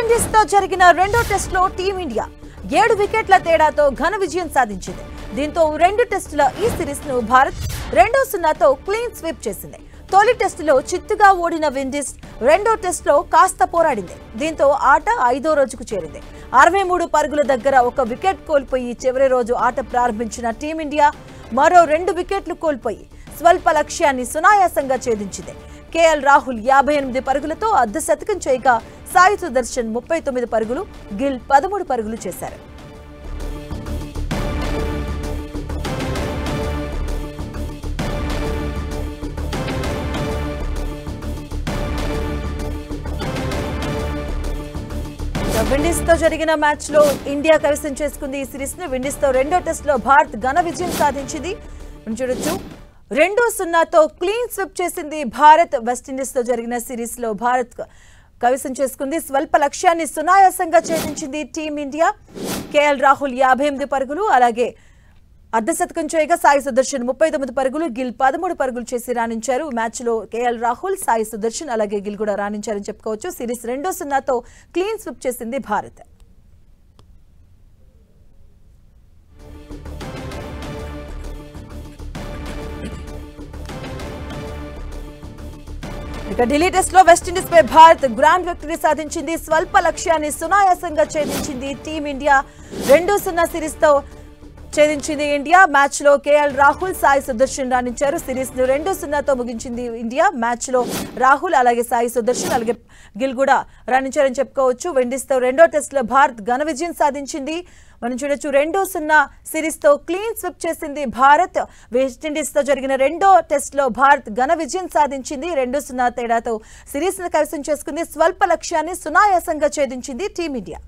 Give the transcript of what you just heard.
West Indies తో జరిగిన రెండో టెస్ట్ లో టీమిండియా 7 వికెట్ల తేడాతో ఘన విజయం సాధించింది. దీంతో రెండు టెస్టుల ఈ సిరీస్ ను భారత్ 2-0తో క్లీన్ స్వీప్ చేసింది. తొలి టెస్టులో చిత్తుగా ఓడిన విండీస్ రెండో టెస్టులో కాస్త పోరాడింది. దీంతో ఆట 5వ రోజుకు చేరింది. 63 పరుగుల దగ్గర ఒక వికెట్ కోల్పోయి చివరి రోజు ఆట ప్రారంభించిన టీమిండియా మరో 2 వికెట్లు కోల్పోయి స్వల్ప లక్ష్యాన్ని సునాయాసంగా ఛేదించింది. కేఎల్ రాహుల్ 58 పరుగులతో అర్ధ శతకం చేయగా సాయి సుదర్శన్ 39 పరుగులు, గిల్ 13 పరుగులు చేశారు. విండీస్ తో జరిగిన మ్యాచ్ లో ఇండియా కైవసం చేసుకుంది ఈ సిరీస్ ను. విండీస్ తో రెండో టెస్ట్ లో భారత్ ఘన విజయం సాధించింది. చూడొచ్చు 2-0తో క్లీన్ స్వీప్ చేసింది భారత్. వెస్టిండీస్ తో జరిగిన సిరీస్ లో భారత్ కైవసం చేసుకుంది. స్వల్ప లక్ష్యాన్ని సునాయాసంగా ఛేదించింది టీమిండియా. కేఎల్ రాహుల్ 58 పరుగులు, అలాగే అర్ధ శతకం చేయగా సాయి సుదర్శన్ 39 పరుగులు, గిల్ 13 పరుగులు చేసి రాణించారు. మ్యాచ్ లో కేఎల్ రాహుల్, సాయి సుదర్శన్ అలాగే గిల్ కూడా రాణించారని చెప్పుకోవచ్చు. సిరీస్ 2-0తో క్లీన్ స్వీప్ చేసింది భారత్. ఇక ఢిల్లీ టెస్ట్ లో వెస్టిండీస్ పై భారత్ గ్రాండ్ విక్టరీ సాధించింది. స్వల్ప లక్ష్యాన్ని సునాయాసంగా ఛేదించింది టీమిండియా. 2-0 సిరీస్ తో ఛేదించింది ఇండియా. మ్యాచ్ లో కేఎల్ రాహుల్, సాయి సుదర్శన్ రాణించారు. సిరీస్ ను 2-0తో ముగించింది ఇండియా. మ్యాచ్ లో రాహుల్ అలాగే సాయి సుదర్శన్ అలాగే గిల్ కూడా రాణించారని చెప్పుకోవచ్చు. విండీస్ తో రెండో టెస్ట్ లో భారత్ ఘన విజయం సాధించింది. మనం చూడొచ్చు 2-0 సిరీస్ తో క్లీన్ స్వీప్ చేసింది భారత్. వెస్టిండీస్ తో జరిగిన రెండో టెస్ట్ లో భారత్ ఘన విజయం సాధించింది. 2-0 తేడాతో సిరీస్ ను కైవసం చేసుకుంది. స్వల్ప లక్ష్యాన్ని సునాయాసంగా ఛేదించింది టీమిండియా.